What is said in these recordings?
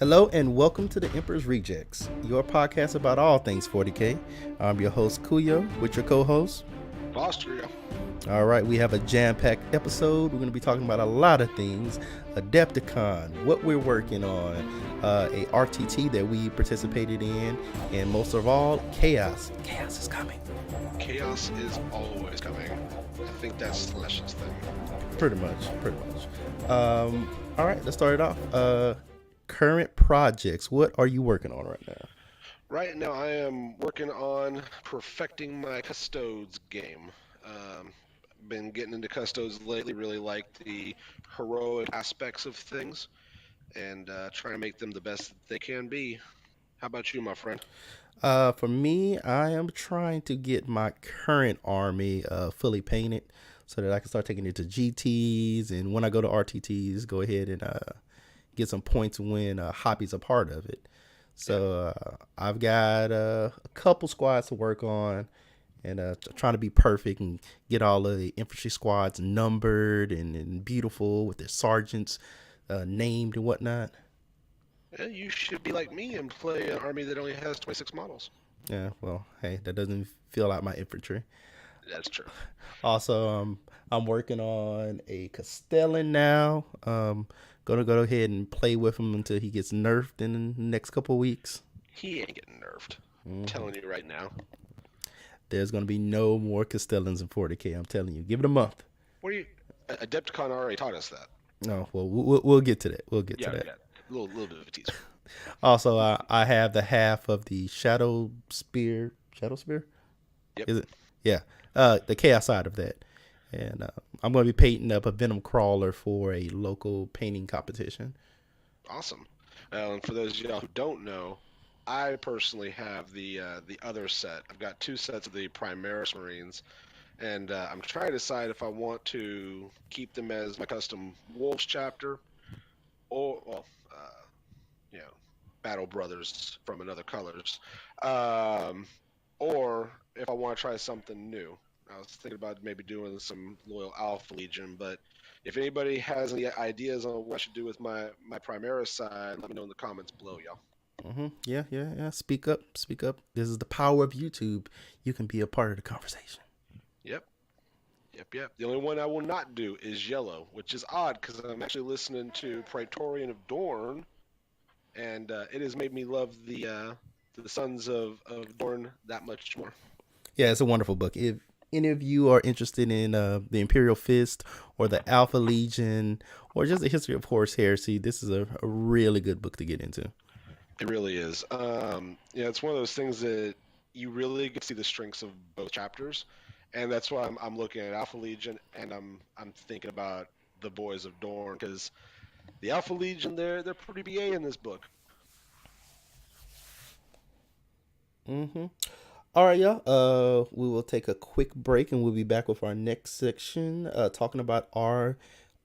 Hello and welcome to the Emperor's Rejects, your podcast about all things 40K. I'm your host Kuyo with your co-host. Austria. All right, we have a jam-packed episode. We're going to be talking about a lot of things: Adepticon, what we're working on, a RTT that we participated in, and most of all, chaos. Chaos is coming. Chaos is always coming. I think that's Slash's thing. Pretty much, pretty much. All right, let's start it off. Current projects. What are you working on right now? Right now, I am working on perfecting my Custodes game. Um, been getting into Custodes lately, really like the heroic aspects of things, and trying to make them the best that they can be. How about you, my friend? For me, I am trying to get my current army fully painted so that I can start taking it to GTs, and when I go to RTTs, go ahead and get some points when hobby's a part of it. Yeah, So I've got a couple squads to work on, and trying to be perfect and get all of the infantry squads numbered and beautiful with their sergeants named and whatnot. yeah, you should be like me and play an army that only has 26 models. Yeah, well, hey, that doesn't feel like my infantry. That's true. Also, I'm working on a Castellan now. Gonna go ahead and play with him until he gets nerfed in the next couple of weeks. He ain't getting nerfed. I'm Hmm. telling you right now. There's gonna be no more Castellans in 40K. I'm telling you. Give it a month. What do you? Adepticon already taught us that. No, well, we'll get to that. We'll get to Yeah, that. yeah. A little bit of a teaser. Also, I have the half of the Shadow Spear. Shadow Spear? Yep. Is it? Yeah. The chaos side of that. And I'm going to be painting up a Venom Crawler for a local painting competition. Awesome. And for those of y'all who don't know, I personally have the other set. I've got two sets of the Primaris Marines, and I'm trying to decide if I want to keep them as my custom Wolves chapter, or you know, Battle Brothers from another colors, um, or if I want to try something new. I was thinking about maybe doing some Loyal Alpha Legion, but if anybody has any ideas on what I should do with my Primaris side, let me know in the comments below, y'all. Yeah, yeah, yeah. Speak up, speak up. This is the power of YouTube. You can be a part of the conversation. Yep, yep. The only one I will not do is yellow, which is odd because I'm actually listening to Praetorian of Dorn, and it has made me love the Sons of Dorn that much more. Yeah, it's a wonderful book. If any of you are interested in the Imperial Fist or the Alpha Legion or just the history of Horus Heresy, this is a really good book to get into. It really is. Yeah, it's one of those things that you really get to see the strengths of both chapters, and that's why I'm looking at Alpha Legion, and I'm thinking about the Boys of Dorn because the Alpha Legion they're pretty BA in this book. Mm-hmm. All right, y'all. We will take a quick break and we'll be back with our next section, talking about our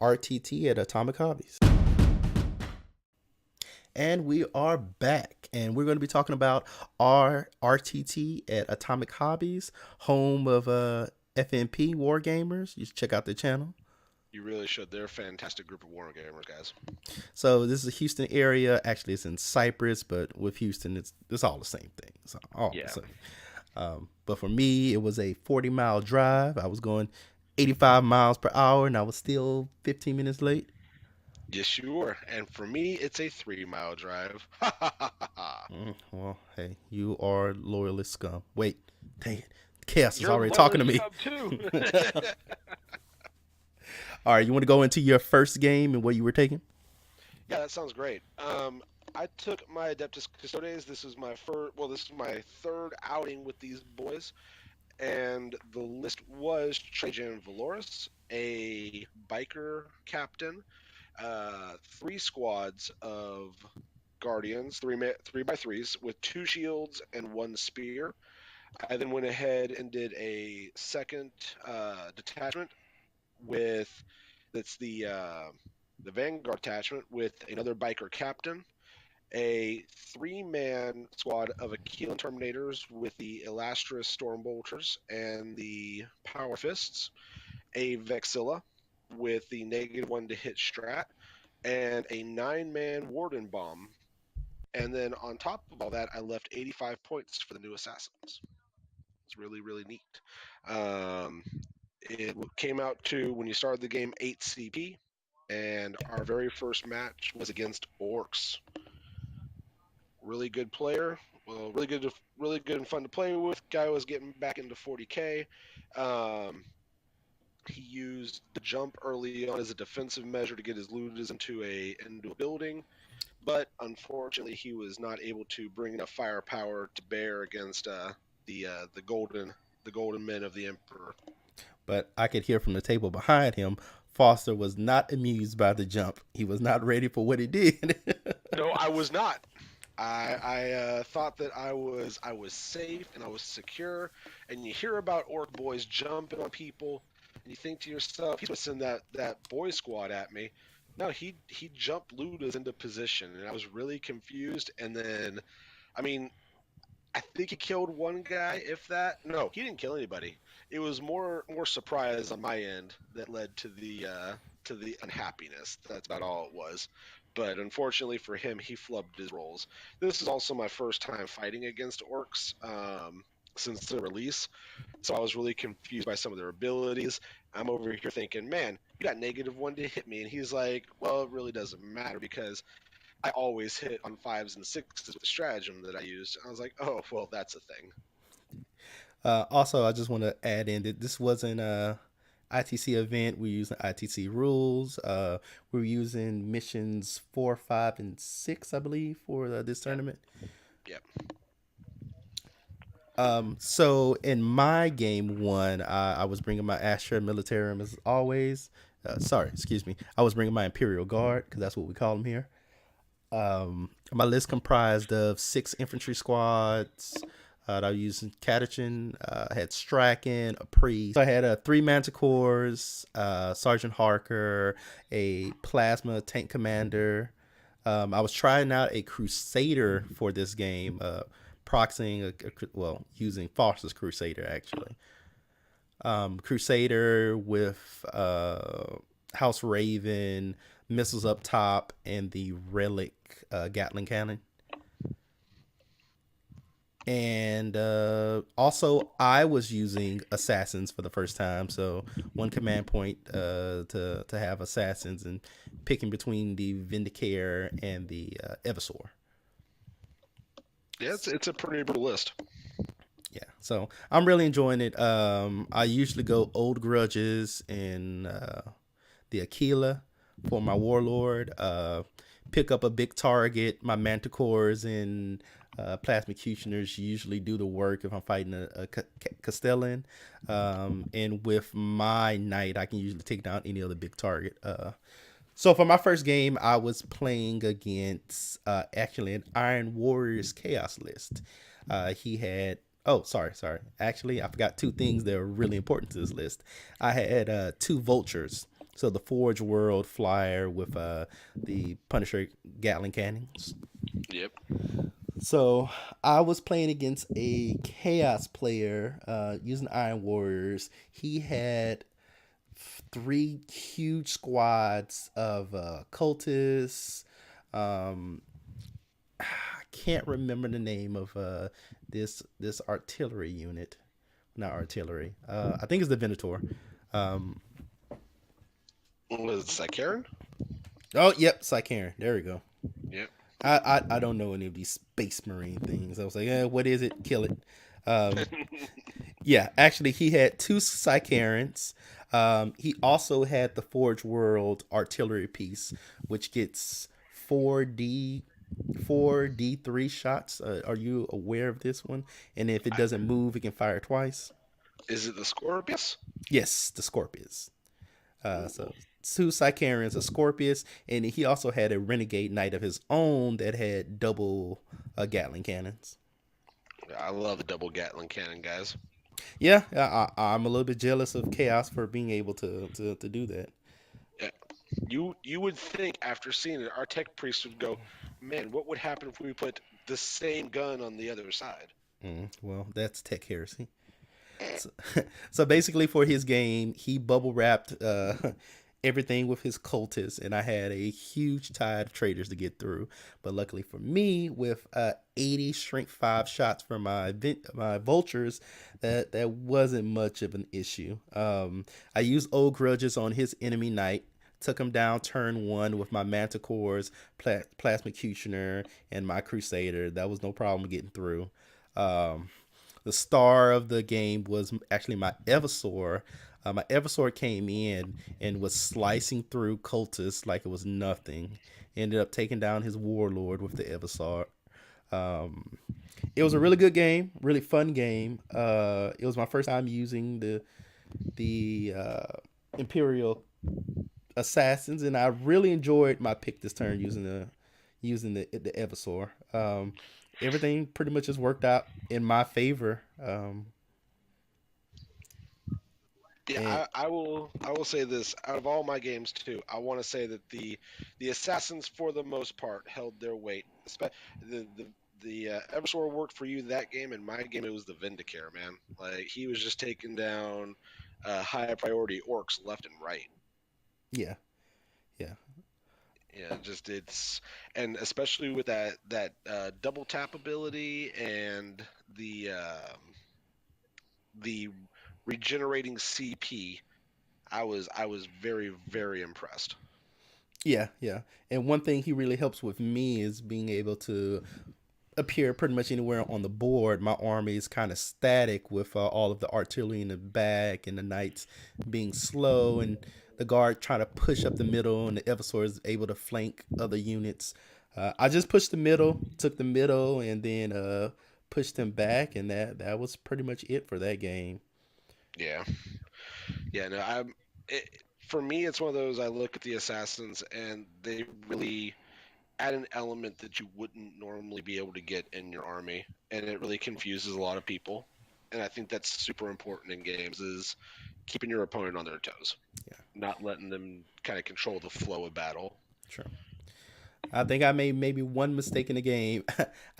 RTT at Atomic Hobbies. And we are back, and we're going to be talking about our RTT at Atomic Hobbies, home of FNP Wargamers. You should check out the channel. You really should. They're a fantastic group of Warhammer gamers, guys. So this is a Houston area. Actually, it's in Cyprus, but with Houston, it's all the same thing. It's all the Yeah. same. But for me, it was a 40-mile drive. I was going 85 miles per hour, and I was still 15 minutes late. Yes, you were. And for me, it's a 3 mile drive. Ha ha ha ha ha. Well, hey, you are loyalist scum. Wait, dang it. Chaos is You're already talking loyal to me. scum too. All right, you want to go into your first game and what you were taking? Yeah, that sounds great. I took my Adeptus Custodes. This is my first. Well, this is my third outing with these boys, and the list was Trajan Valoris, a biker captain, three squads of guardians, three by threes with two shields and one spear. I then went ahead and did a second detachment with that's the Vanguard attachment with another biker captain, a three-man squad of Aquila Terminators with the Illustrious Stormbolters and the Power Fists, a Vexilla with the -1 to hit strat, and a 9-man Warden Bomb. And then on top of all that, I left 85 points for the new assassins. It's really, really neat. Um, it came out to, when you started the game, 8 CP, and our very first match was against orcs. Really good player. Well, really good and fun to play with. Guy was getting back into 40k. Um, he used the jump early on as a defensive measure to get his looters into a building, but unfortunately, he was not able to bring enough firepower to bear against the golden men of the emperor. But I could hear from the table behind him, Foster was not amused by the jump. He was not ready for what he did. No, I was not. I thought that I was safe and I was secure. And you hear about orc boys jumping on people, and you think to yourself, he's gonna send that boy squad at me. No, he jumped Ludas into position, and I was really confused. And then, I mean, I think he killed one guy, if that. No, he didn't kill anybody. It was more surprise on my end that led to the unhappiness. That's about all it was. But unfortunately for him, he flubbed his rolls. This is also my first time fighting against orcs since the release, so I was really confused by some of their abilities. I'm over here thinking, man, you got -1 to hit me, and he's like, well, it really doesn't matter because I always hit on 5s and 6s with the stratagem that I used. I was like, oh, well, that's a thing. Also, I just want to add in that this wasn't a ITC event. We're using ITC rules. We're using missions 4, 5, and 6, I believe, for this Yep, tournament. yep, So in my game one, I was bringing my Astra Militarum as always. Sorry, excuse me. I was bringing my Imperial Guard because that's what we call them here. My list comprised of 6 infantry squads. I was using Catechin. I had Strachan, a priest. So I had 3 Manticores, Sergeant Harker, a plasma tank commander. I was trying out a Crusader for this game, proxying, using Foster's Crusader actually. Crusader with House Raven, missiles up top, and the Relic Gatling cannon. And also, I was using assassins for the first time, so one command point to have assassins and picking between the Vindicare and the Evisor. yeah. It's a pretty brutal list. Yeah, so I'm really enjoying it. I usually go Old Grudges and the Aquila for my Warlord. Pick up a big target. My Manticores and Plasmacutioners usually do the work if I'm fighting a Castellan. And with my Knight, I can usually take down any other big target. So for my first game, I was playing against actually an Iron Warriors Chaos list. He had sorry. Actually, I forgot 2 things that are really important to this list. I had 2 vultures. So the Forge World Flyer with the Punisher Gatling cannons. Yep. So I was playing against a Chaos player using Iron Warriors. He had 3 huge squads of cultists. I can't remember the name of this artillery unit. Not artillery. I think it's the Venator. Um, Was it Karen? oh, yep, Sycaran. There we go. Yep. I don't know any of these space marine things. I was like, what is it? Kill it. Um, yeah, actually, he had 2 Sycarans. He also had the Forge World artillery piece, which gets 4D 3 shots. Are you aware of this one? And if it I, doesn't move, it can fire twice. is it the Scorpius? Yes, the Scorpius. Ooh, So 2 Sycarans, a Scorpius, and he also had a Renegade Knight of his own that had double Gatling cannons. I love the double Gatling cannon, guys. Yeah, I'm a little bit jealous of Chaos for being able to do that. Yeah. You would think after seeing it, our tech priest would go, man, what would happen if we put the same gun on the other side? Well, that's tech heresy. So, so basically, for his game, he bubble wrapped everything with his cultists, and I had a huge tide of traders to get through. But luckily for me, with 80 strength 5 shots for my vultures, that wasn't much of an issue. I used old grudges on his enemy knight. Took him down turn one with my Manticores, Plasma Cutioner, and my Crusader. That was no problem getting through. Um, the star of the game was actually my Eversor. My Eversor came in and was slicing through cultists like it was nothing. Ended up taking down his warlord with the Eversor. Um, it was a really good game, really fun game. It was my first time using the Imperial assassins, and I really enjoyed my pick this turn using the Eversor. Everything pretty much has worked out in my favor. Yeah, And I will say this. Out of all my games too, I want to say that the assassins for the most part held their weight. The Eversor worked for you that game. In my game, it was the Vindicare, man. Like he was just taking down high priority orcs left and right. yeah, yeah, Yeah, just it's and especially with that double tap ability and the regenerating CP. I was very impressed. yeah. And one thing he really helps with me is being able to appear pretty much anywhere on the board. My army is kind of static with all of the artillery in the back and the knights being slow and the guard trying to push up the middle and the Eversor is able to flank other units. I just pushed the middle, took the middle, and then pushed them back, and that was pretty much it for that game. Yeah, yeah. No, for me, it's one of those. I look at the assassins, and they really add an element that you wouldn't normally be able to get in your army, and it really confuses a lot of people. And I think that's super important in games is keeping your opponent on their toes, Yeah, not letting them kind of control the flow of battle. sure. I think I made maybe one mistake in the game.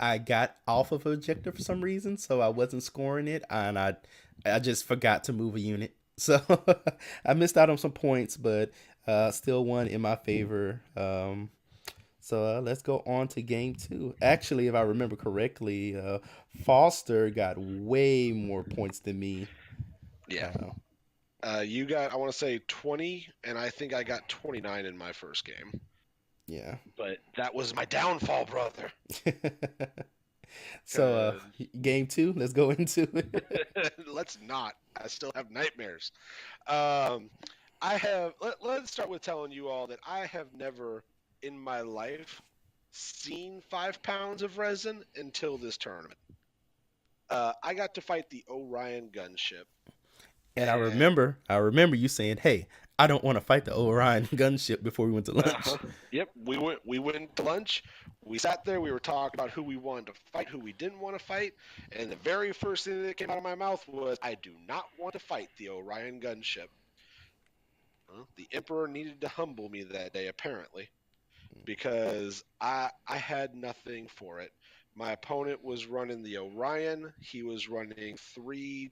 I got off of objective for some reason, so I wasn't scoring it, and I just forgot to move a unit. So I missed out on some points, but still won in my favor. So let's go on to game two. Actually, if I remember correctly, Foster got way more points than me. Yeah. Uh, You got, I want to say 20, and I think I got 29 in my first game. yeah. But that was my downfall, brother. So Because game two, let's go into it. let's not. I still have nightmares. Um, let's start with telling you all that I have never in my life seen 5 pounds of resin until this tournament. I got to fight the Orion gunship, And and I remember you saying, "Hey, I don't want to fight the Orion gunship" before we went to lunch. yep, we went to lunch. We sat there. We were talking about who we wanted to fight, who we didn't want to fight, and the very first thing that came out of my mouth was, "I do not want to fight the Orion gunship." Well, the Emperor needed to humble me that day, apparently, because I had nothing for it. My opponent was running the Orion. He was running 3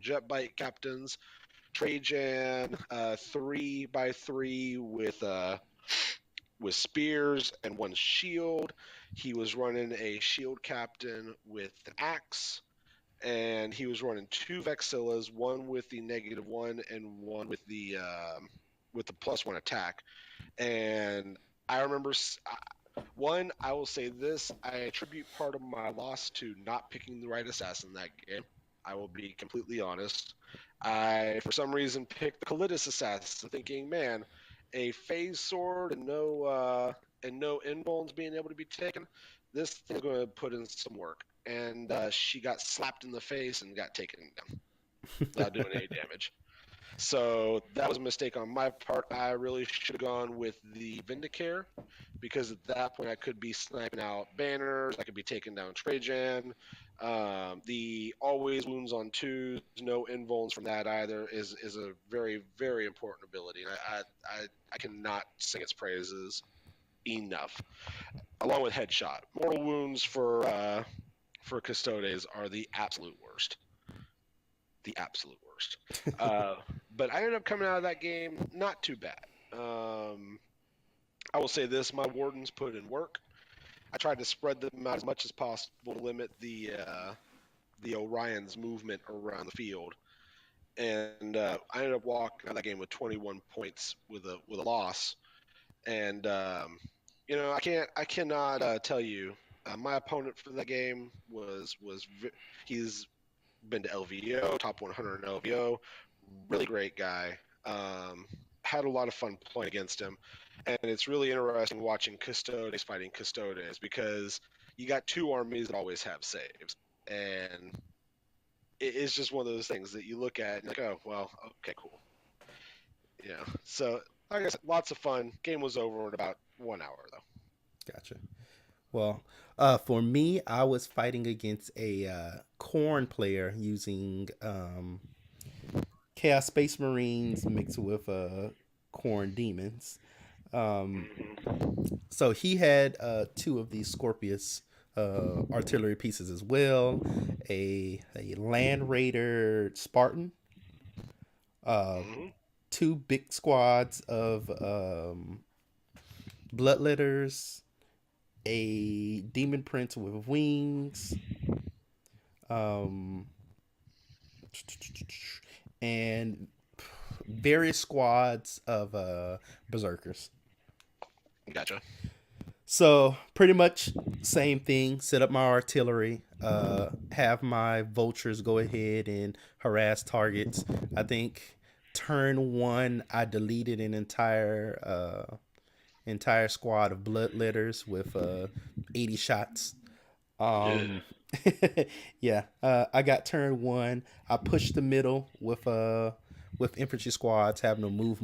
jet bite captains, Trajan, 3x3 with spears and 1 shield. He was running a shield captain with an axe, and he was running 2 Vexillas, one with the -1 and one with the +1 attack. And I remember one, I will say this: I attribute part of my loss to not picking the right assassin that game. I will be completely honest. I, for some reason, picked the Colitis assassin, thinking, man, a phase sword and no inbones being able to be taken, this thing's going to put in some work. And she got slapped in the face and got taken down without doing any damage. So that was a mistake on my part. I really should have gone with the Vindicare because at that point I could be sniping out banners, I could be taking down Trajan. The always wounds on twos, no invulns from that either is a very important ability, and I cannot sing its praises enough. Along with headshot, mortal wounds for Custodes are the absolute worst. The absolute worst. Uh, but I ended up coming out of that game not too bad. Um, I will say this: my wardens put in work. I tried to spread them out as much as possible to limit the Orion's movement around the field, and I ended up walking out of that game with 21 points with a loss. And I cannot tell you. My opponent for that game he's been to LVO, top 100 in LVO, really great guy. Um, had a lot of fun playing against him, and it's really interesting watching Custodes fighting Custodes because you got two armies that always have saves, and it's just one of those things that you look at and like, oh well, okay, cool, So like I said, lots of fun. Game was over in about 1 hour though. Gotcha. Well, for me, I was fighting against a corn player using Chaos Space Marines mixed with corn demons. Um, Mm-hmm. so he had two of these Scorpius artillery pieces as well, a Land Raider Spartan, uh, Mm-hmm. two big squads of Bloodletters, a Demon Prince with wings, um, and various squads of Berserkers. Gotcha. So pretty much same thing. Set up my artillery. Have my vultures go ahead and harass targets. I think turn one, I deleted an entire squad of bloodletters with 80 shots. Yeah. Um, yeah, I got turn one. I pushed the middle with infantry squads having to move.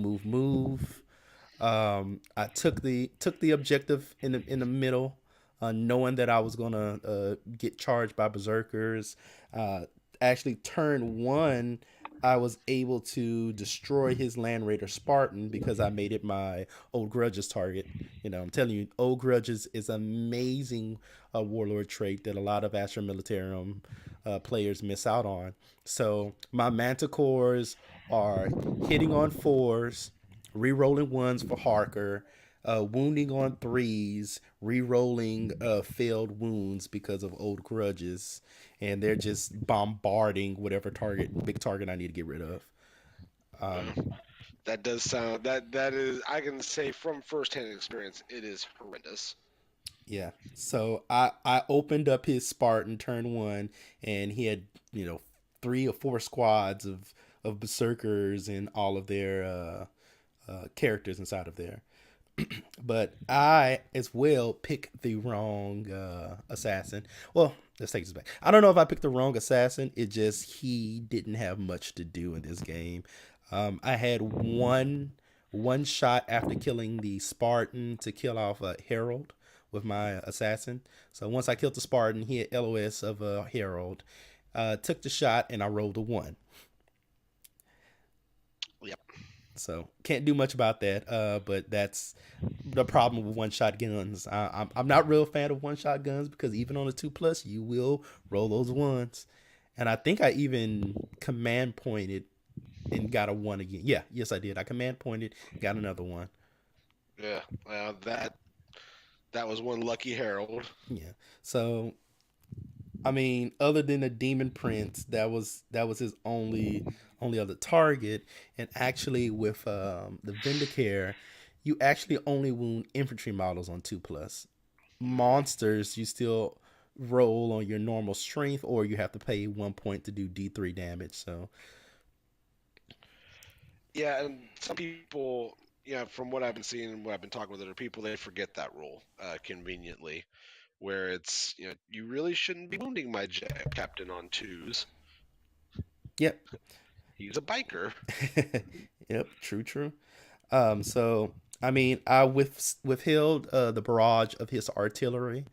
I took the objective in the middle, knowing that I was gonna get charged by berserkers. Uh, Actually, turn one, I was able to destroy his Land Raider Spartan because I made it my Old Grudges target. I'm telling you, Old Grudges is amazing warlord trait that a lot of Astra Militarum players miss out on. So my Manticores are hitting on fours, re-rolling ones for Harker, wounding on threes, re-rolling failed wounds because of old grudges, and they're just bombarding whatever big target I need to get rid of. Um, Uh, that does sound that is I can say from firsthand experience it is horrendous. yeah. So I opened up his Spartan turn one, and he had three or four squads of berserkers and all of their characters inside of there. But I as well picked the wrong assassin. Well, let's take this back. I don't know if I picked the wrong assassin. It just he didn't have much to do in this game. I had one shot after killing the Spartan to kill off a Herald with my assassin. So once I killed the Spartan, he had LOS of a Herald. Took the shot and I rolled a one. Yep. So can't do much about that. But that's the problem with one shot guns. I'm not real fan of one shot guns because even on a 2+, you will roll those ones. And I think I even command pointed and got a one again. Yeah, yes I did. I command pointed, got another one. Yeah. That was one lucky herald. Yeah. So I mean, other than the Demon Prince, that was his only other target. And actually, with the Vindicare, you actually only wound infantry models on 2+. Mm-hmm. Monsters, you still roll on your normal strength, or you have to pay 1 point to do D3 damage. So Yeah, and some people, from what I've been seeing and what I've been talking with other people, they forget that rule conveniently, where it's you really shouldn't be wounding my captain on twos. yep, He's a biker. yep, true. So I mean, I withheld the barrage of his artillery.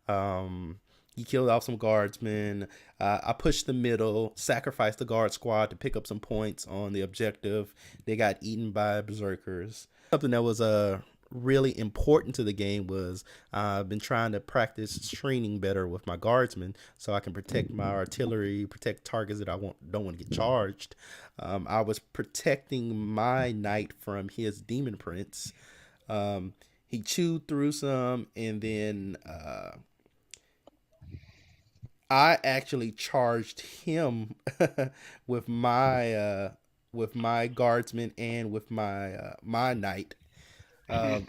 Um, he killed off some guardsmen. I pushed the middle, sacrificed the guard squad to pick up some points on the objective. They got eaten by berserkers. Something that was really important to the game was I've been trying to practice stringing better with my guardsmen so I can protect my artillery, protect targets that I don't want to get charged. I was protecting my knight from his demon prince. Um, he chewed through some, and then I actually charged him with my guardsman and with my knight. Um,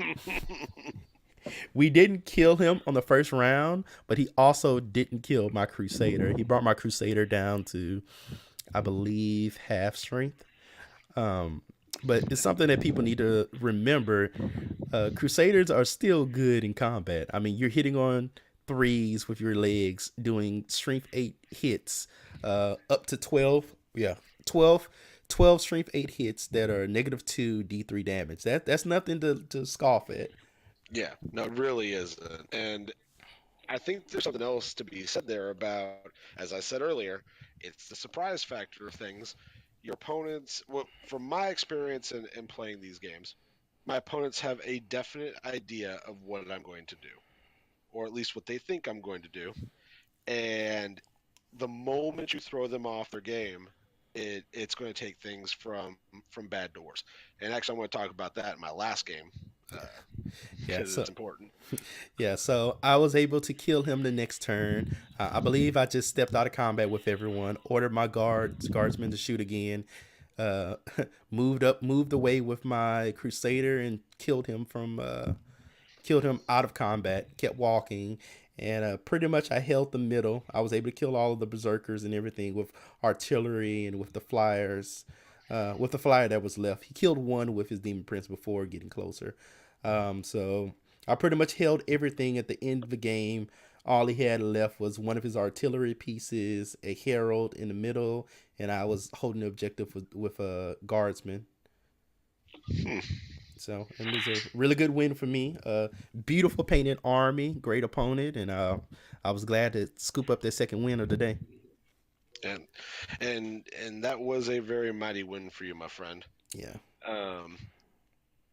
we didn't kill him on the first round, but he also didn't kill my crusader. He brought my crusader down to, I believe, half strength. Um, but it's something that people need to remember. Crusaders are still good in combat. I mean, you're hitting on threes with your legs, doing strength 8 hits, up to 12. Yeah, 12, 12 strength 8 hits that are -2 D3 damage. That's nothing to scoff at. Yeah, no, it really isn't. And I think there's something else to be said there about, as I said earlier, it's the surprise factor of things. Your opponents, well, from my experience in playing these games, my opponents have a definite idea of what I'm going to do, or at least what they think I'm going to do. And the moment you throw them off their game, it's going to take things from bad doors. And actually, I want to talk about that in my last game Yeah, because so it's important. yeah, so I was able to kill him the next turn. I believe I just stepped out of combat with everyone, ordered my guardsmen to shoot again, uh, moved away with my crusader and killed him out of combat. Kept walking, and pretty much I held the middle. I was able to kill all of the berserkers and everything with artillery and with the flyers. With the flyer that was left, he killed one with his demon prince before getting closer. So I pretty much held everything at the end of the game. All he had left was one of his artillery pieces, a herald in the middle, and I was holding the objective with a guardsman. Hmm. So it was a really good win for me. Beautiful painted army, great opponent, and I was glad to scoop up that second win of the day. And and that was a very mighty win for you, my friend. Yeah. Um,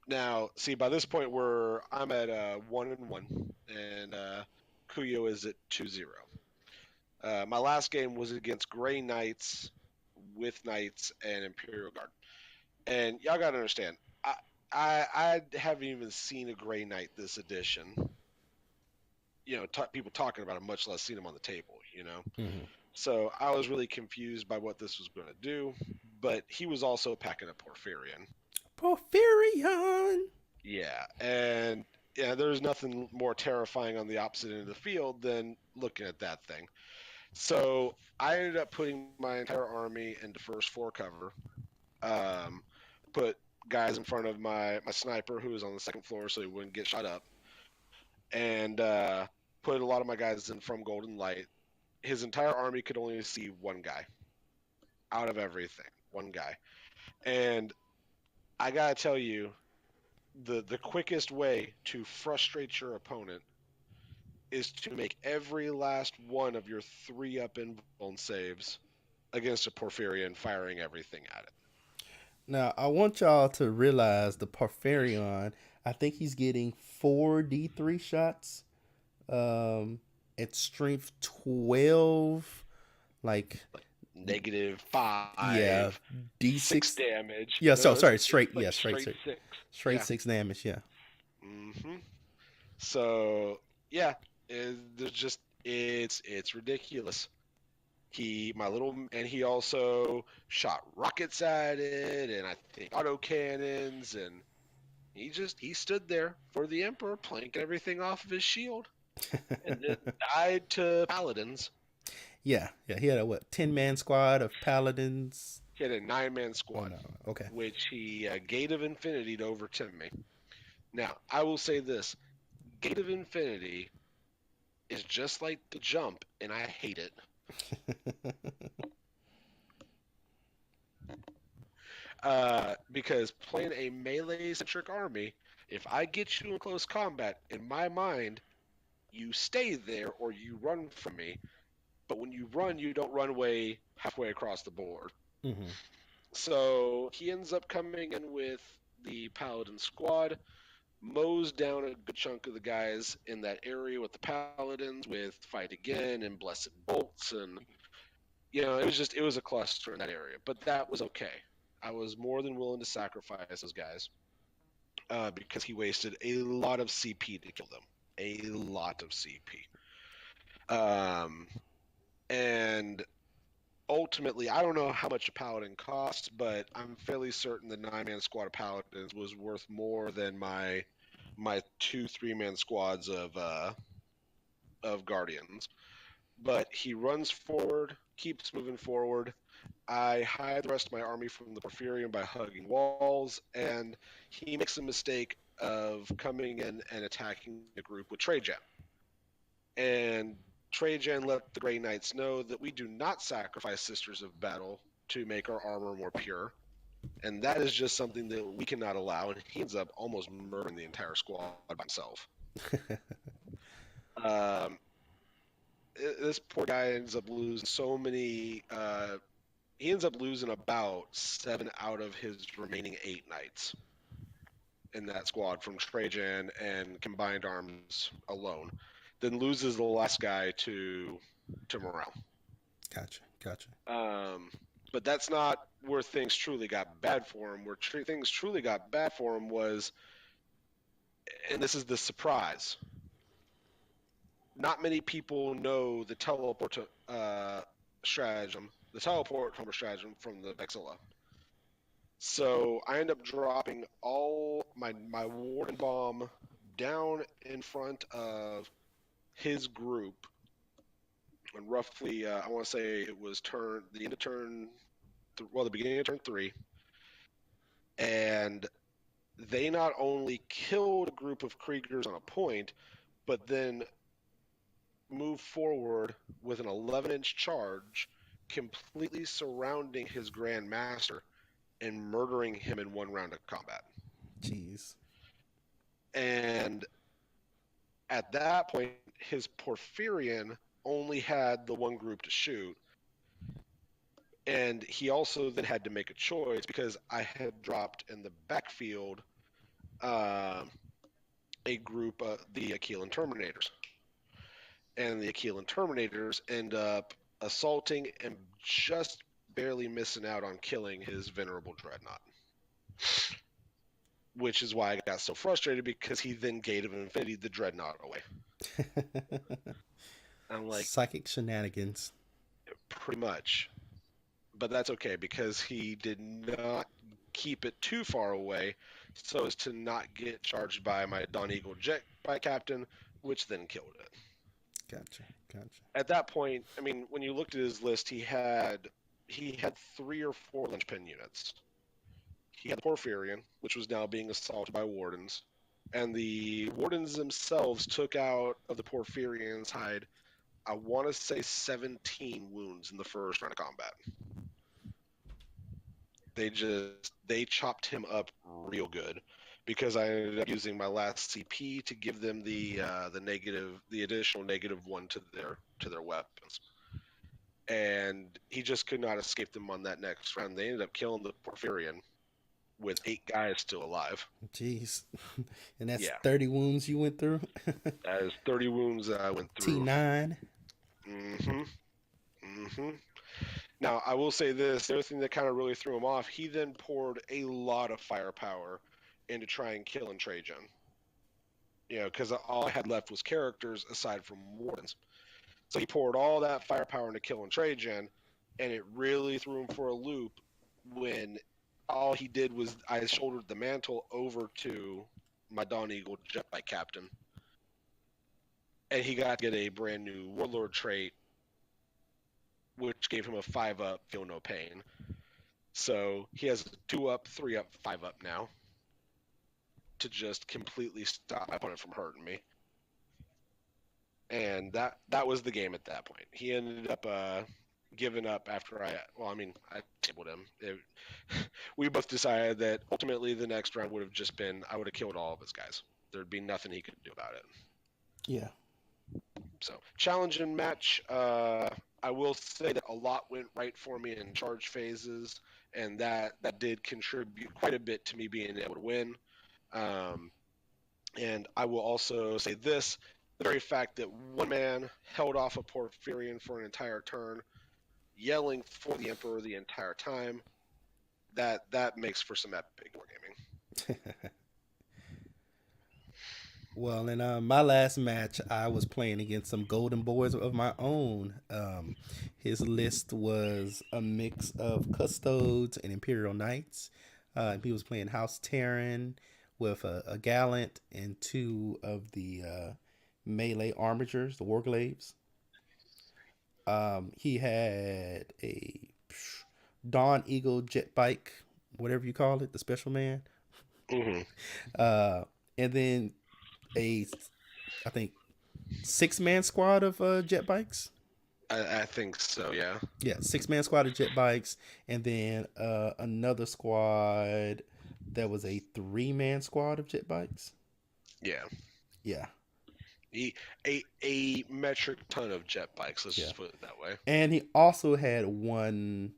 Now, see, by this point, I'm at 1-1, and Kuyo is at 2-0. My last game was against Gray Knights with Knights and Imperial Guard, and y'all gotta understand, I haven't even seen a Gray Knight this edition. People talking about it, much less seen him on the table. Hmm. So I was really confused by what this was going to do, but he was also packing a Porphyrion. Porphyrion. Yeah, and yeah, there's nothing more terrifying on the opposite end of the field than looking at that thing. So I ended up putting my entire army into first floor cover. Um, put guys in front of my sniper who was on the second floor so he wouldn't get shot up, and put a lot of my guys in from Golden Light. His entire army could only see one guy out of everything, one guy. And I gotta tell you, the quickest way to frustrate your opponent is to make every last one of your 3-up invuln saves against a Porphyrion, firing everything at it. Now I want y'all to realize the Porphyrion. I think he's getting 4d3 shots. Um, at strength 12, like Like negative yeah, 5, 6 d6. damage. Yeah, so No, sorry, it's straight. like Yeah, straight 6. straight Yeah. 6 damage. Yeah. hmm So yeah, there's just it's ridiculous. He also shot rockets at it, and I think auto cannons, and he stood there for the Emperor, planking everything off of his shield, and then died to paladins. Yeah, yeah. He had a what 10-man squad of paladins. He had a 9-man Oh squad, no, okay. which he Gate of Infinity to over 10 me. Now, I will say this: Gate of Infinity is just like the jump, and I hate it. Because playing a melee-centric army, if I get you in close combat, in my mind, you stay there or you run from me. But when you run, you don't run away halfway across the board. Hmm. So he ends up coming in with the Paladin squad. mows down a good chunk of the guys in that area with the paladins, with fight again and blessed bolts, and it was a cluster in that area. But that was okay. I was more than willing to sacrifice those guys because he wasted a lot of CP to kill them, a lot of CP. Um, and ultimately, I don't know how much a paladin costs, but I'm fairly certain the 9-man squad of paladins was worth more than my 2 3-man squads of guardians. But he runs forward, keeps moving forward. I hide the rest of my army from the Porphyrion by hugging walls, and he makes a mistake of coming in and attacking the group with Trajan. And Trajan let the Grey Knights know that we do not sacrifice Sisters of Battle to make our armor more pure. And that is just something that we cannot allow. And he ends up almost murdering the entire squad by himself. Um, this poor guy ends up losing so many. He ends up losing about 7 out of his remaining 8 knights in that squad from Trajan and combined arms alone. Then loses the last guy to morale. Gotcha. But that's not where things truly got bad for him. Where things truly got bad for him was, and this is the surprise. Not many people know the teleport stratagem, the teleport stratagem from the Vexilla. So I end up dropping all my warden bomb down in front of his group, and roughly I want to say it was the end of the beginning of turn 3, and they not only killed a group of Kriegers on a point, but then moved forward with an 11-inch charge, completely surrounding his Grand Master and murdering him in 1 round of combat. Jeez. And at that point, his Porphyrion only had the 1 group to shoot. And he also then had to make a choice because I had dropped in the backfield a group of the Achelan Terminators. And the Achelan Terminators end up assaulting and just barely missing out on killing his Venerable Dreadnought. Which is why I got so frustrated, because he then Gate of Infinity the Dreadnought away. I'm like, Psychic shenanigans. pretty much. But that's okay, because he did not keep it too far away so as to not get charged by my Dawn Eagle jet by captain, which then killed it. Gotcha. At that point, I mean, when you looked at his list, he had 3 or 4 linchpin units. He had the Porphyrion, which was now being assaulted by wardens, and the wardens themselves took out of the Porphyrion's hide, I want to say 17 wounds in the first round of combat. They chopped him up real good, because I ended up using my last CP to give them the additional -1 to their weapons, and he just could not escape them on that next round. They ended up killing the Porphyrion with 8 guys still alive. Jeez. And that's Yeah. 30 wounds you went through? That is 30 wounds that I went through. T9. Now, I will say this, the other thing that kind of really threw him off, he then poured a lot of firepower into trying killing Trajan. Because all I had left was characters aside from wardens. So he poured all that firepower into killing Trajan, and it really threw him for a loop when all he did was I shouldered the mantle over to my Dawn Eagle Jetbike captain, and he got to get a brand new Warlord trait, which gave him a 5-up, feel no pain. So he has 2-up, 3-up, 5-up now to just completely stop my opponent from hurting me. And that was the game at that point. He ended up giving up after I tabled him. We both decided that ultimately the next round would have just been, I would have killed all of his guys. There'd be nothing he could do about it. Yeah. So, challenging match. I will say that a lot went right for me in charge phases, and that did contribute quite a bit to me being able to win. And I will also say this: the very fact that one man held off a Porphyrian for an entire turn, yelling for the Emperor the entire time, that makes for some epic wargaming. Well, in my last match, I was playing against some golden boys of my own. His list was a mix of custodes and imperial knights. He was playing House Terran with a gallant and two of the melee armigers, the warglaives. He had a Dawn Eagle jet bike, whatever you call it, the special man. Hmm. Uh, and then a, I think, 6 man squad of jet bikes. I think so. Yeah. Yeah, 6 man squad of jet bikes, and then another squad that was a 3 man squad of jet bikes. Yeah. Yeah, A metric ton of jet bikes. Let's yeah, just put it that way. and he also had one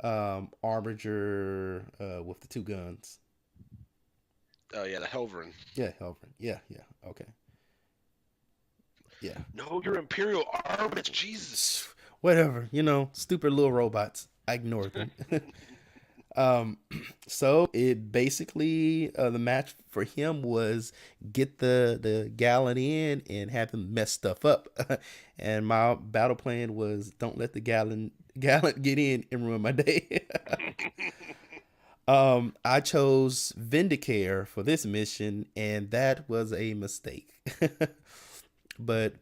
armiger with the 2 guns. Oh yeah, the Helverin. Yeah, Helvin. Yeah, yeah. Okay. Yeah. No, your Imperial armaments. Jesus. Whatever. Stupid little robots. I ignored them. Um, so it basically the match for him was get the gallon in and have him mess stuff up. And my battle plan was don't let the gallon get in and ruin my day. I chose Vindicare for this mission, and that was a mistake. But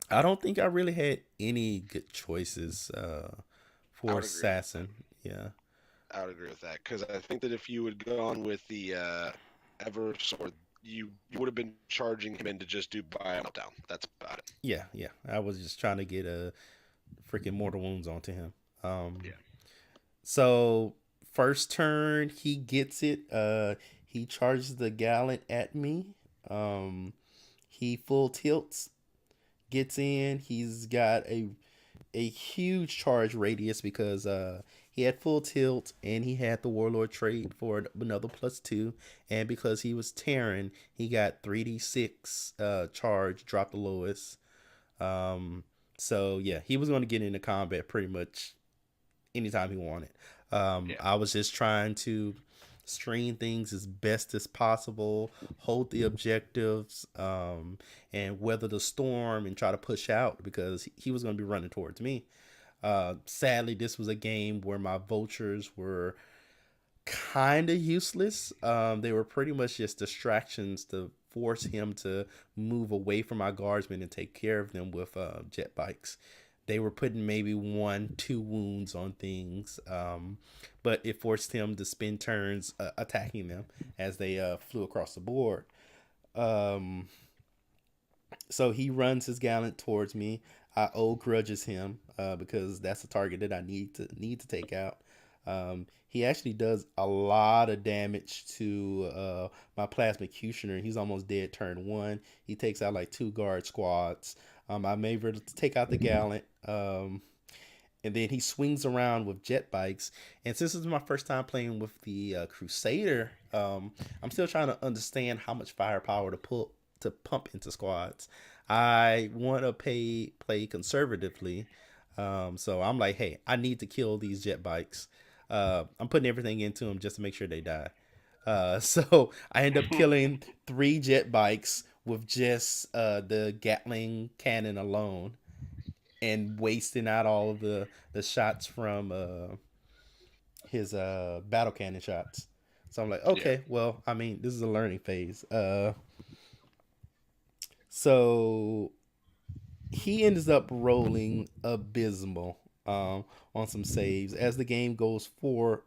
I don't think I really had any good choices I for would agree with that. assassin. Yeah. I would agree with that because I think that if you had gone with the Eversword, you would have been charging him in to just do bio meltdown. That's about it. Yeah, yeah. I was just trying to get a freaking mortal wounds onto him. Yeah. So first turn he gets it. He charges the gallant at me. He full tilts, gets in. He's got a huge charge radius because he had full tilt and he had the warlord trait for another +2, and because he was Terran, he got 3d6 charge, drop the lowest. Um, so yeah, he was going to get into combat pretty much anytime he wanted. Yeah. I was just trying to screen things as best as possible, hold the objectives, and weather the storm and try to push out because he was going to be running towards me. Sadly, this was a game where my vultures were kind of useless. They were pretty much just distractions to force him to move away from my guardsmen and take care of them with jet bikes. They were putting maybe 1, 2 wounds on things, but it forced him to spend turns attacking them as they flew across the board. Um, so he runs his gallant towards me. I owe grudges him because that's a target that I need to take out. He actually does a lot of damage to my plasma cutioner. He's almost dead turn one. He takes out like 2 guard squads. I'm able to take out the gallant. And then he swings around with jet bikes. And since this is my first time playing with the Crusader, I'm still trying to understand how much firepower to pump into squads. I want to play conservatively, so I'm like, hey, I need to kill these jet bikes. I'm putting everything into them just to make sure they die. So I end up killing 3 jet bikes with just the Gatling cannon alone, and wasting out all of the shots from his battle cannon shots. So I'm like, Yeah. okay, well, I mean, this is a learning phase. So he ends up rolling abysmal on some saves as the game goes forth.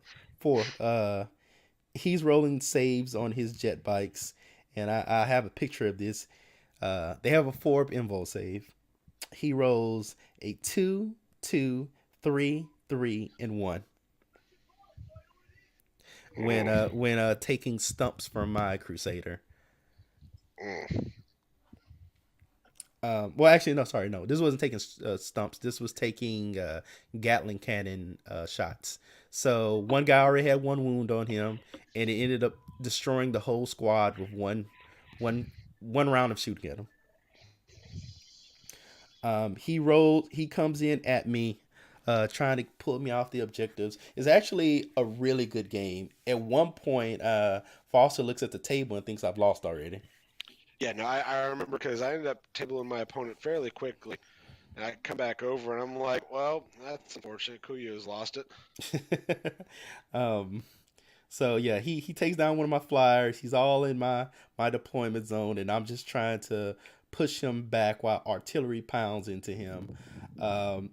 He's rolling saves on his jet bikes, and I have a picture of this. They have a 4 invul save. He rolls a 2, 2, 3, 3, and 1 Mm, when taking stumps from my Crusader. mm. Well, actually, no, sorry, no. This wasn't taking stumps. This was taking Gatling cannon shots. So one guy already had 1 wound on him, and it ended up destroying the whole squad with one one round of shooting at him. He comes in at me, trying to pull me off the objectives. It's actually a really good game. At one point, Foster looks at the table and thinks I've lost already. Yeah, no, I remember because I ended up tabling my opponent fairly quickly, and I come back over and I'm like, well, that's unfortunate. Kuyo's lost it. um, So yeah, he takes down one of my flyers. He's all in my deployment zone, and I'm just trying to push him back while artillery pounds into him.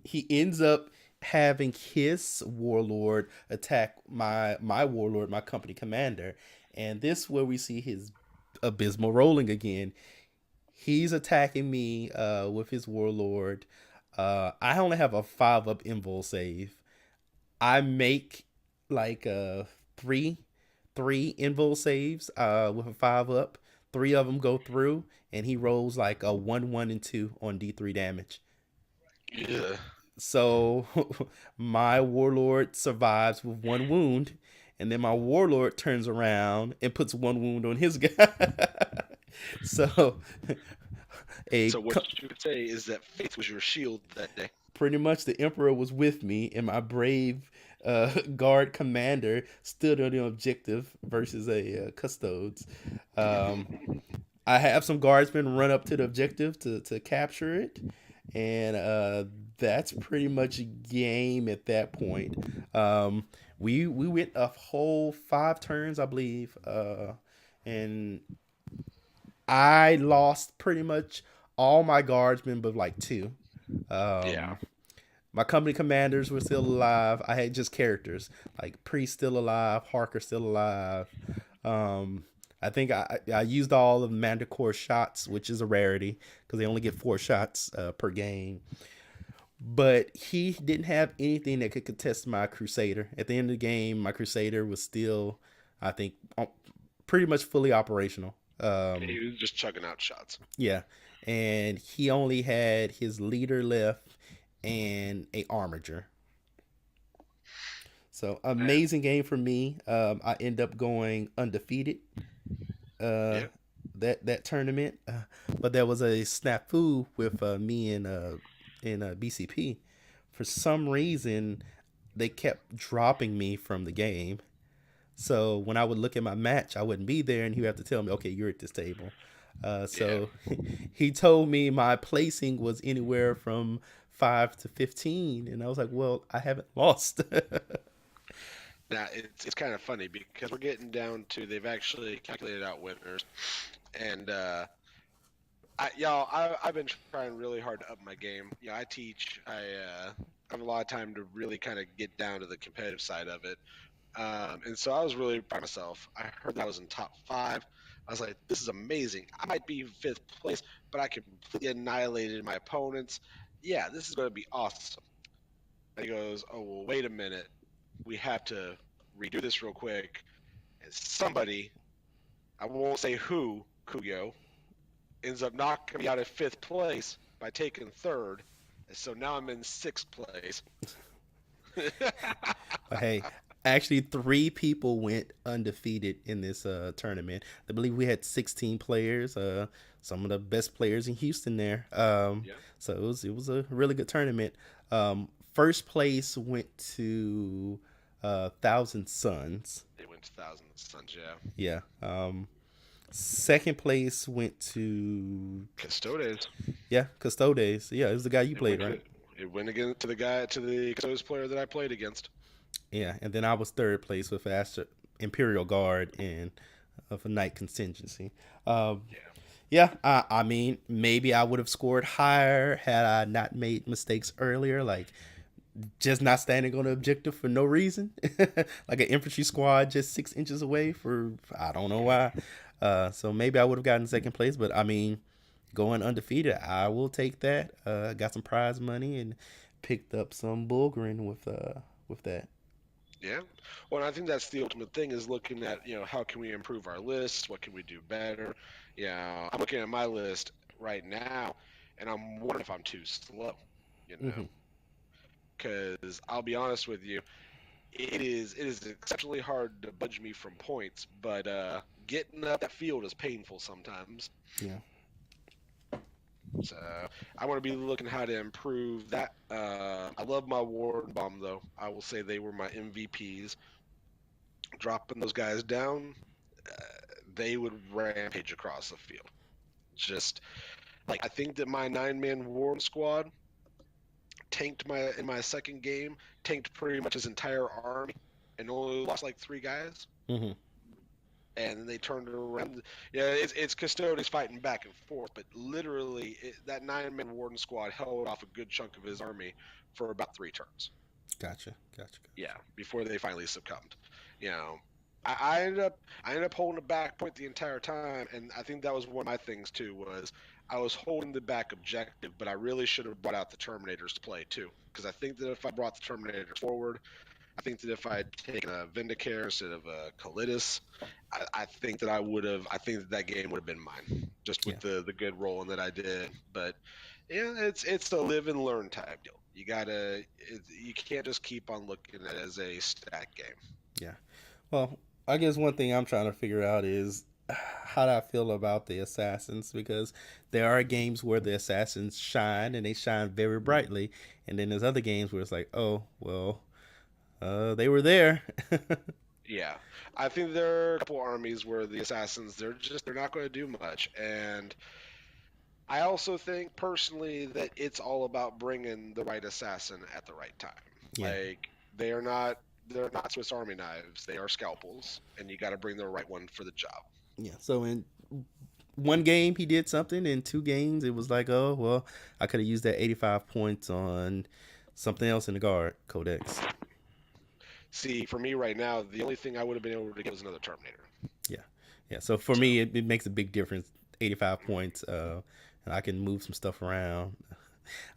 He ends up having his warlord attack my warlord, my company commander, and this where we see his abysmal rolling again. He's attacking me with his warlord. I only have a 5 up invul save. I make like three invul saves with a 5 up. 3 of them go through, and he rolls like a 1, 1, and 2 on D3 damage. Yeah. So my warlord survives with 1 wound, and then my warlord turns around and puts 1 wound on his guy. So a So what you could say is that faith was your shield that day. pretty much the emperor was with me, and my brave guard commander stood on the objective versus a custodes. Um, I have some guardsmen run up to the objective to capture it, and that's pretty much game at that point. We went a whole 5 turns, I believe, and I lost pretty much all my guardsmen, but like 2. Yeah. Um, my company commanders were still alive. I had just characters like Priest still alive, Harker still alive. Um, I think I used all of Manticore shots, which is a rarity because they only get 4 shots per game. But he didn't have anything that could contest my Crusader. At the end of the game, my Crusader was still, I think, pretty much fully operational. He was just chugging out shots. Yeah, and he only had his leader left and a armager. So Man. amazing game for me. I end up going undefeated uh, Yeah. that tournament, but there was a snafu with me and BCP. For some reason, they kept dropping me from the game. So when I would look at my match, I wouldn't be there, and he would have to tell me, "Okay, you're at this table." Yeah. So he told me my placing was anywhere from 5 to 15, and I was like, "Well, I haven't lost." Now it's kind of funny because we're getting down to they've actually calculated out winners, and I've been trying really hard to up my game. Yeah, I teach. I have a lot of time to really kind of get down to the competitive side of it. And so I was really proud of myself. I heard that I was in top 5. I was like, this is amazing. I might be 5th place, but I completely annihilated my opponents. Yeah, this is going to be awesome. And he goes, oh, well, wait a minute. We have to redo this real quick. And somebody, I won't say who, Kuyo, ends up knocking me out of 5th place by taking 3rd. And so now I'm in 6th place. But hey, actually, 3 people went undefeated in this tournament. I believe we had 16 players. Some of the best players in Houston there. Yeah. So it was a really good tournament. First place went to Thousand Suns. They went to Thousand Suns, yeah. Yeah. Second place went to Custodes. yeah Custodes. Yeah, it was the guy you It played, went right? to it went against to the guy to the Custodes player that I played against. Yeah, and then I was third place with Astro Imperial Guard and of a night contingency. Um, Yeah. yeah, I mean, maybe I would have scored higher had I not made mistakes earlier, like just not standing on the objective for no reason, like an infantry squad just 6 inches away for I don't know why. So maybe I would have gotten second place, but I mean, going undefeated, I will take that. Got some prize money and picked up some bulgrin with that. Yeah. Well, and I think that's the ultimate thing is looking at, how can we improve our list? What can we do better? I'm looking at my list right now and I'm wondering if I'm too slow, you know, Hmm. because I'll be honest with you, it is exceptionally hard to budge me from points, but getting up that field is painful sometimes. Yeah. So I want to be looking how to improve that. I love my Warden Bomb though. I will say they were my MVPs. Dropping those guys down, they would rampage across the field. Just like I think that my 9-man Warden squad tanked my in my second game, tanked pretty much his entire army, and only lost like 3 guys. Hmm. And then they turned it around. Yeah, it's custodians fighting back and forth, but literally that 9-man Warden squad held off a good chunk of his army for about 3 turns. Gotcha. Gotcha. Yeah, before they finally succumbed. You know, I ended up holding the back point the entire time, and I think that was one of my things too. Was I was holding the back objective, but I really should have brought out the Terminators to play too, because I think that if I brought the Terminators forward, I think that if I had taken a Vindicare instead of a Calidus, I think that I would have. I think that that game would have been mine, just Yeah. with the good rolling that I did. But yeah, it's a live and learn type deal. You can't just keep on looking at it as a stat game. Yeah. Well, I guess one thing I'm trying to figure out is how do I feel about the assassins, because there are games where the assassins shine and they shine very brightly, and then there's other games where it's like, oh well, they were there. Yeah, I think there are a couple armies where the assassins they're not going to do much, and I also think personally that it's all about bringing the right assassin at the right time. Yeah. Like they're not Swiss Army knives, they are scalpels, and you got to bring the right one for the job. Yeah. So in one game he did something, in two games it was like, oh well, I could have used that 85 points on something else in the guard codex. See, for me right now, the only thing I would have been able to get was another Terminator. Yeah. Yeah. So for So me, it makes a big difference. 85 points, and I can move some stuff around.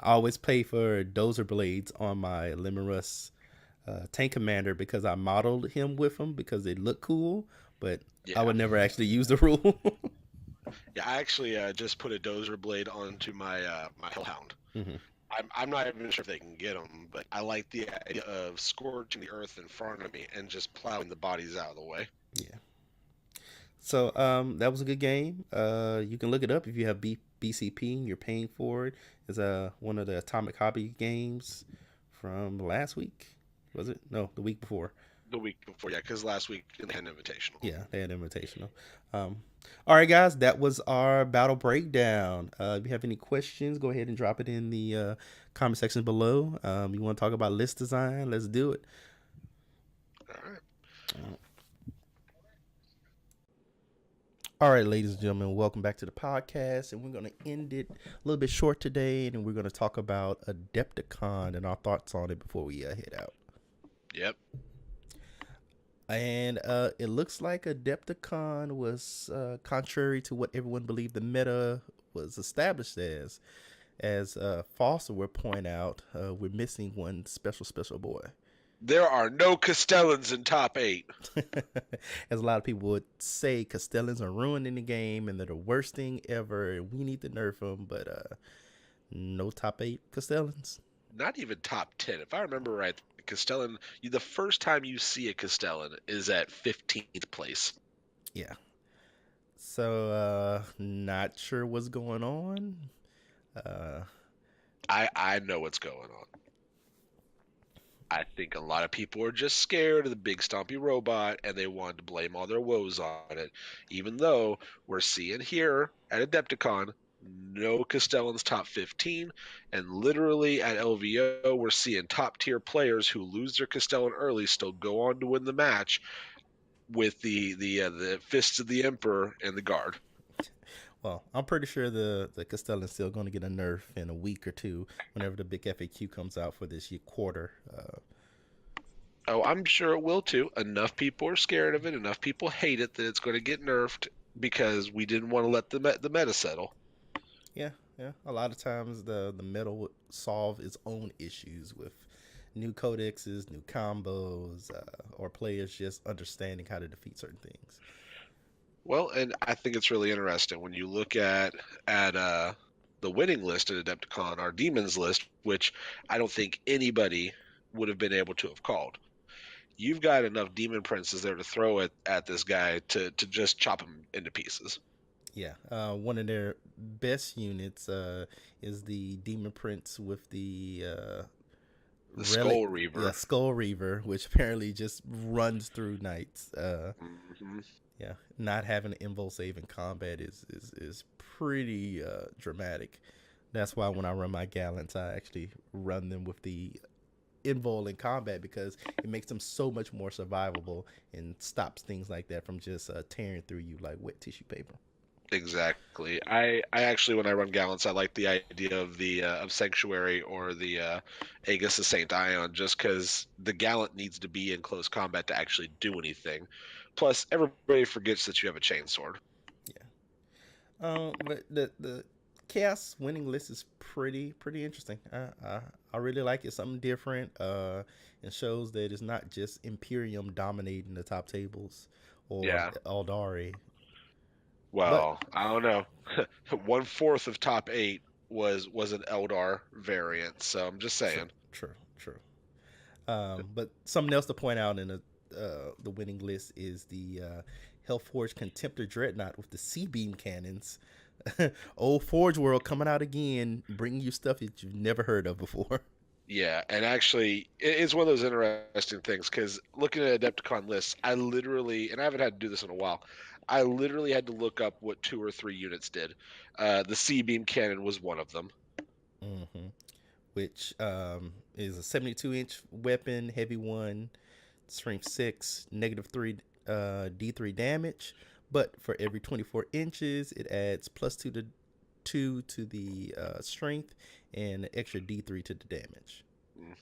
I always pay for dozer blades on my Limerus tank commander because I modeled him with them because they look cool, but I yeah, would never actually use the rule. yeah. I actually just put a dozer blade onto my Hellhound. Hmm. I'm not even sure if they can get them, but I like the idea of scorching the earth in front of me and just plowing the bodies out of the way. Yeah. So that was a good game. You can look it up if you have BCP and you're paying for it. It's one of the Atomic Hobby games from last week. Was it? No, the week before. The week before, yeah, because last week they had an invitational. Yeah, they had invitational. Um, all right, guys, that was our battle breakdown. If you have any questions, go ahead and drop it in the comment section below. You want to talk about list design? Let's do it. All right. All right, ladies and gentlemen, welcome back to the podcast. And we're going to end it a little bit short today. And we're going to talk about Adepticon and our thoughts on it before we head out. Yep. And it looks like Adepticon was contrary to what everyone believed the meta was established as. As Foster would point out, we're missing one special boy. There are no Castellans in top 8. As a lot of people would say, Castellans are ruining the game and they're the worst thing ever, and we need to nerf them. But no top 8 Castellans. Not even top 10. If I remember right, Castellan, the first time you see a Castellan is at 15th place. Yeah. So not sure what's going on. I know what's going on. I think a lot of people are just scared of the big stompy robot and they want to blame all their woes on it. Even though we're seeing here at Adepticon no Castellans top 15, and literally at LVO we're seeing top tier players who lose their Castellan early still go on to win the match with the Fists of the Emperor and the Guard. Well, I'm pretty sure the Castellan's still going to get a nerf in a week or two whenever the big FAQ comes out for this year quarter. Oh, I'm sure it will too. Enough people are scared of it. Enough people hate it that it's going to get nerfed because we didn't want to let the meta settle. Yeah, yeah. A lot of times the meta would solve its own issues with new codexes, new combos, or players just understanding how to defeat certain things. Well, and I think it's really interesting when you look at the winning list at Adepticon, our demons list, which I don't think anybody would have been able to have called. you've got enough demon princes there to throw at this guy to just chop him into pieces. Yeah, one of their best units is the Demon Prince with the The relic, Skull yeah, Reaver. Skull Reaver, which apparently just runs through knights. Hmm. Yeah, not having an invul save in combat is pretty dramatic. That's why when I run my gallants, I actually run them with the invul in combat because it makes them so much more survivable and stops things like that from just tearing through you like wet tissue paper. Exactly. I actually, when I run gallants, I like the idea of the of Sanctuary or the Aegis of Saint Ion, just because the gallant needs to be in close combat to actually do anything. Plus, everybody forgets that you have a chainsword. Yeah. But the chaos winning list is pretty interesting. I really like it. Something different. And shows that it's not just Imperium dominating the top tables or Yeah. Aldari, but Well, I don't know. 1/4 of top eight was an Eldar variant, so I'm just true, saying. true. But something else to point out in the winning list is the Hellforge Contemptor Dreadnought with the C beam cannons. Old Forge World coming out again, bringing you stuff that you've never heard of before. Yeah, and actually, it's one of those interesting things because looking at Adepticon lists, I literally, and I haven't had to do this in a while, I literally had to look up what 2 or 3 units did. The C beam cannon was one of them. Mm-hmm. Which is a 72-inch weapon, heavy one, strength 6, -3 D3 damage. But for every 24 inches, it adds +2 to the strength and an extra D3 to the damage.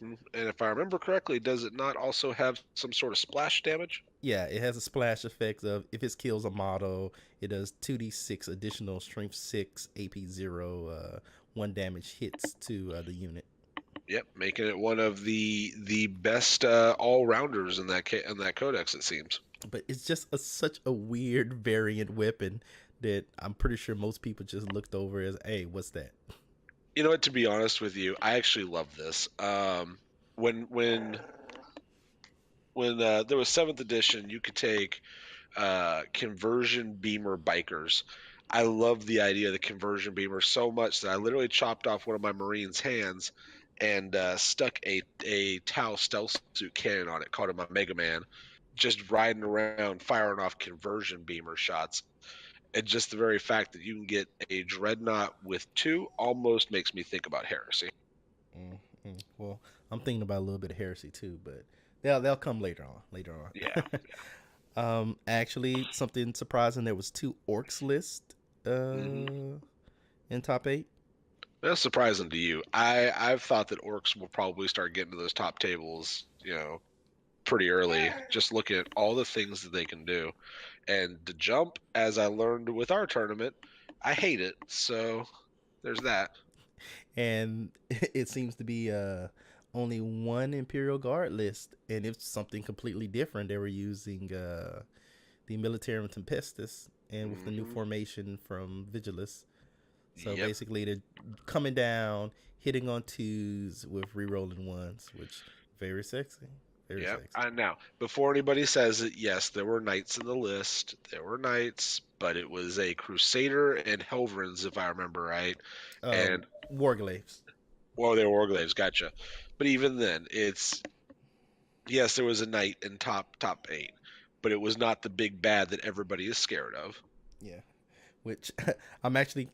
And if I remember correctly, does it not also have some sort of splash damage? Yeah, it has a splash effect of if it kills a model, it does 2d6 additional strength 6, AP 0, 1 damage hits to the unit. Yep, making it one of the best all rounders in in that codex, it seems. But it's just such a weird variant weapon that I'm pretty sure most people just looked over as, hey, what's that? You know what? To be honest with you, I actually love this. When when when there was seventh edition, you could take conversion beamer bikers. I love the idea of the conversion beamer so much that I literally chopped off one of my Marines' hands and stuck a Tau stealth suit cannon on it, called it my Mega Man, just riding around firing off conversion beamer shots. And just the very fact that you can get a dreadnought with two almost makes me think about heresy. Well, I'm thinking about a little bit of heresy too, but they'll come later on. Later Yeah. on. Actually, something surprising. There was 2 orcs list Hmm. in top 8. That's surprising to you. I've thought that orcs will probably start getting to those top tables, pretty early. Just looking at all the things that they can do, and the jump, as I learned with our tournament, I hate it. So there's that. And it seems to be only one Imperial Guard list, and it's something completely different. They were using the Militarum Tempestus, and with the new Hmm. formation from Vigilus. So Yep. basically, they're coming down, hitting on twos with re-rolling ones, which very sexy, very Yep. sexy. I now before anybody says it, yes, there were knights in the list. There were knights, but it was a Crusader and Helverins, if I remember right. Uh, And Warglaves. well, they were Warglaves, gotcha. But even then, it's yes, there was a knight in top eight, but it was not the big bad that everybody is scared of. Yeah, which I'm actually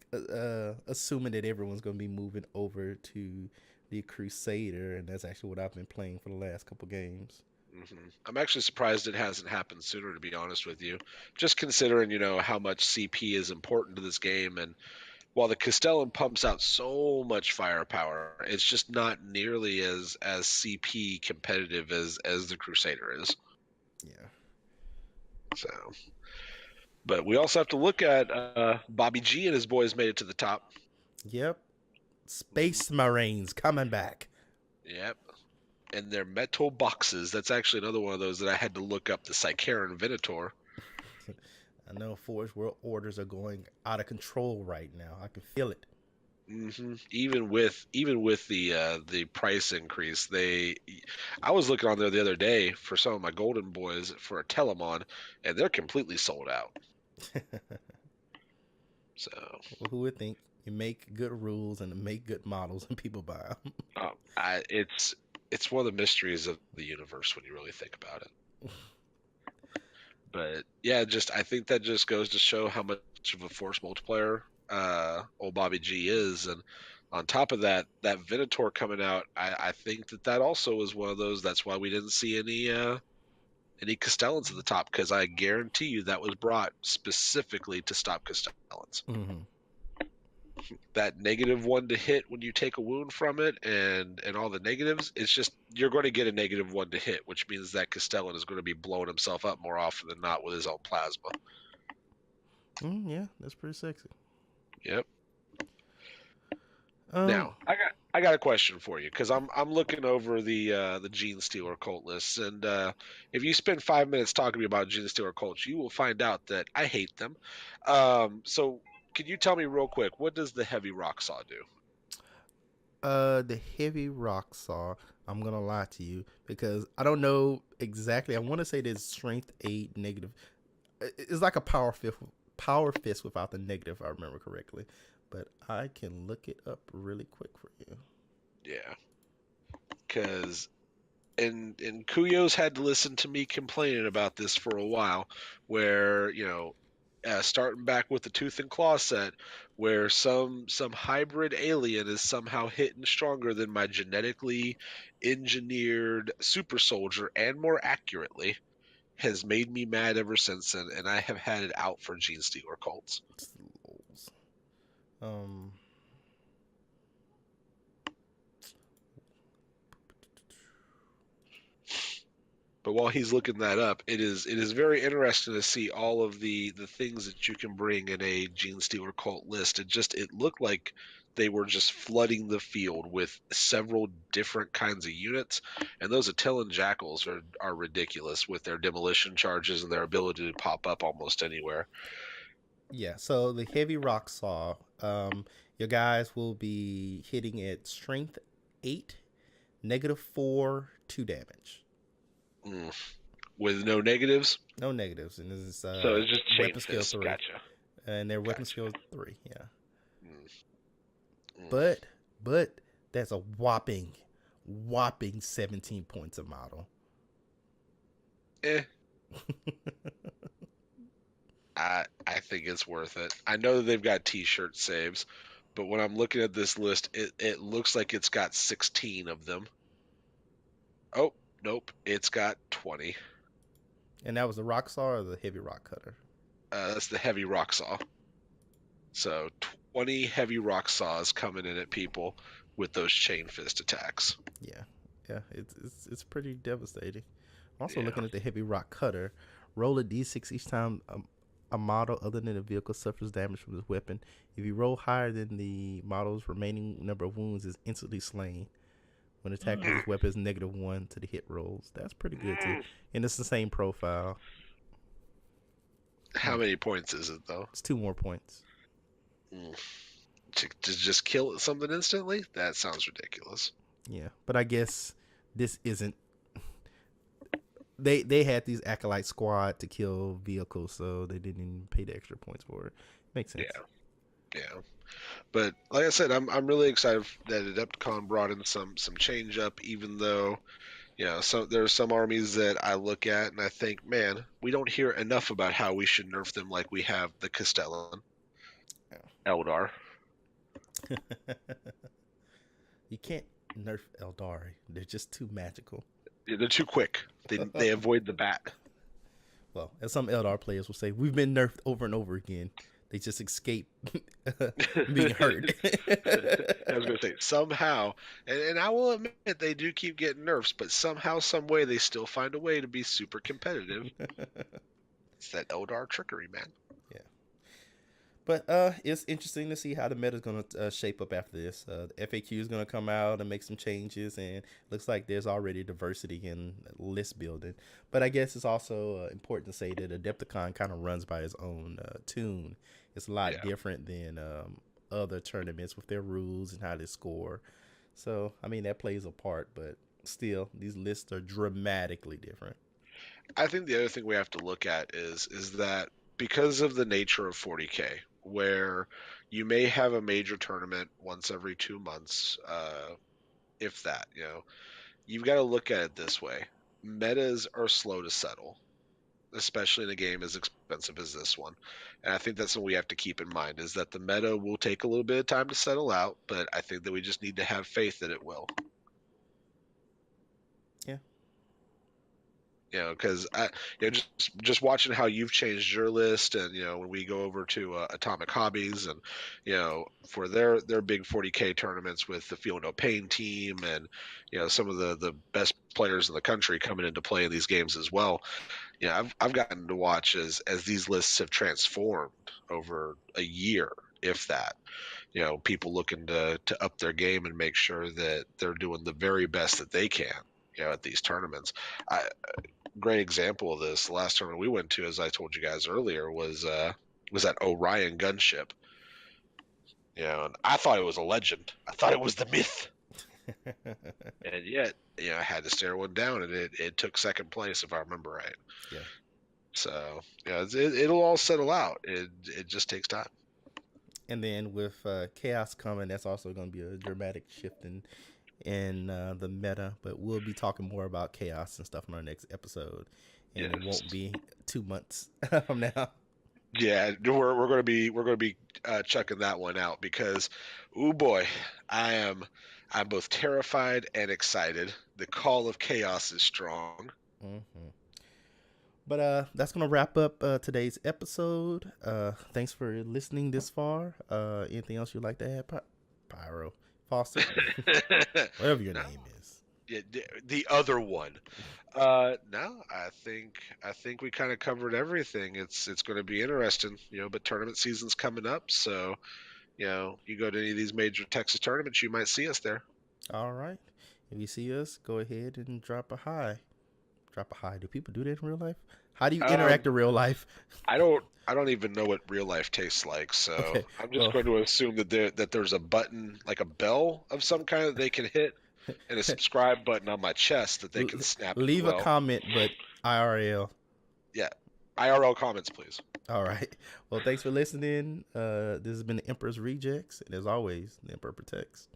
assuming that everyone's going to be moving over to the Crusader, and that's actually what I've been playing for the last couple games. I'm actually surprised it hasn't happened sooner, to be honest with you. Just considering, how much CP is important to this game, and while the Castellan pumps out so much firepower, it's just not nearly as CP competitive as the Crusader is. Yeah. So, but we also have to look at Bobby G and his boys made it to the top. Yep. Hmm. Space Marines coming back. Yep. And their metal boxes. That's actually another one of those that I had to look up, the Sycaran Venator. I know Forge World orders are going out of control right now. I can feel it. Even with the price increase, I was looking on there the other day for some of my golden boys for a Telemon, and they're completely sold out. So Well, who would think you make good rules and make good models and people buy them? it's one of the mysteries of the universe when you really think about it. But yeah, just I think that just goes to show how much of a force multiplier old Bobby G is, and on top of that, that Venator coming out, I think that also is one of those. That's why we didn't see any Castellans at the top, because I guarantee you that was brought specifically to stop Castellans. Mm-hmm. That -1 to hit when you take a wound from it, and all the negatives, it's just you're going to get a -1 to hit, which means that Castellan is going to be blowing himself up more often than not with his own plasma. Yeah, that's pretty sexy. Yep. Um, Now, I got a question for you, because I'm looking over the Gene Stealer cult lists, and if you spend 5 minutes talking to me about Gene Stealer cults, you will find out that I hate them. So can you tell me real quick, what does the Heavy Rock Saw do? the heavy rock saw. I'm gonna lie to you because I don't know exactly. I want to say there's strength 8 negative. It's like a power fist without the negative, if I remember correctly. But I can look it up really quick for you. Yeah, because and Kuyo's had to listen to me complaining about this for a while, where starting back with the Tooth and Claw set, where some hybrid alien is somehow hitting stronger than my genetically engineered super soldier, and more accurately, has made me mad ever since then, and I have had it out for Gene Stealer cults. Um, But while he's looking that up, it is very interesting to see all of the things that you can bring in a Gene Stealer cult list. It looked like they were just flooding the field with several different kinds of units, and those Attilan Jackals are ridiculous with their demolition charges and their ability to pop up almost anywhere. yeah. So the heavy rock saw. Your guys will be hitting at strength 8, -4, 2 damage. Mm. With no negatives, No negatives, and this is so it's just chain weapon skill fist. 3, Gotcha, and their weapon gotcha. skill 3. Yeah, Mm. Mm. but that's a whopping 17 points a model. Eh, I think it's worth it. I know that they've got T-shirt saves, but when I'm looking at this list, it looks like it's got 16 of them. Oh, nope, it's got 20. And that was the rock saw or the heavy rock cutter. That's the heavy rock saw. So 20 heavy rock saws coming in at people with those chain fist attacks. Yeah, yeah, it's pretty devastating. Also Yeah. looking at the heavy rock cutter, roll a d6 each time a model other than the vehicle suffers damage from this weapon. If you roll higher than the model's remaining number of wounds, is instantly slain. When attacked with this weapon is -1 to the hit rolls. That's pretty good too. And it's the same profile. How many points is it though? It's 2 more points. Mm. To just kill something instantly? That sounds ridiculous. Yeah, but I guess this isn't. They had these acolyte squad to kill vehicles, so they didn't even pay the extra points for it. Makes sense. Yeah, yeah. But like I said, I'm really excited that Adepticon brought in some change up. Even though, so there's some armies that I look at and I think, man, we don't hear enough about how we should nerf them like we have the Castellan, Eldar. You can't nerf Eldari. They're just too magical. They're too quick. They avoid the bat. Well, as some Eldar players will say, we've been nerfed over and over again. They just escape being hurt. I was going to say somehow, and I will admit they do keep getting nerfs, but somehow, some way, they still find a way to be super competitive. It's that Eldar trickery, man. Yeah. But it's interesting to see how the meta is going to shape up after this. The FAQ is going to come out and make some changes, and it looks like there's already diversity in list building. But I guess it's also important to say that Adepticon kind of runs by its own tune. It's a lot different than other tournaments with their rules and how they score. So, I mean, that plays a part, but still, these lists are dramatically different. I think the other thing we have to look at is that because of the nature of 40K, where you may have a major tournament once every 2 months, if that, you've got to look at it this way. Metas are slow to settle, especially in a game as expensive as this one. And I think that's what we have to keep in mind is that the meta will take a little bit of time to settle out, but I think that we just need to have faith that it will. Yeah. Because just watching how you've changed your list, and when we go over to Atomic Hobbies, and for their big 40K tournaments with the Feel No Pain team, and some of the best players in the country coming into play in these games as well. I've gotten to watch as these lists have transformed over a year, if that. People looking to up their game and make sure that they're doing the very best that they can. At these tournaments. Great example of this. The last tournament we went to, as I told you guys earlier, was that Orion gunship. And I thought it was a legend. I thought it was the myth. And yet, I had to stare one down, and it took second place, if I remember right. Yeah. So, it'll all settle out. It just takes time. And then with Chaos coming, that's also going to be a dramatic shift in the meta. But we'll be talking more about Chaos and stuff in our next episode, and Yes. it won't be 2 months from now. Yeah, we're gonna be checking that one out because, oh boy, I'm both terrified and excited. The call of chaos is strong. Mm-hmm. But that's gonna wrap up today's episode. Thanks for listening this far. Anything else you'd like to add, Pyro, Foster, whatever your No, name is? yeah, the other one. No, I think we kind of covered everything. It's going to be interesting, But tournament season's coming up, so you go to any of these major Texas tournaments, you might see us there. All right. If you see us, go ahead and drop a hi. Drop a hi. Do people do that in real life? How do you interact in real life? I don't even know what real life tastes like, so Okay. I'm just Well, going to assume that there's a button, like a bell of some kind that they can hit, and a subscribe button on my chest that they can snap as leave a well. comment, but IRL. Yeah, IRL comments, please. All right. Well, thanks for listening. This has been the Emperor's Rejects, and as always, the Emperor protects.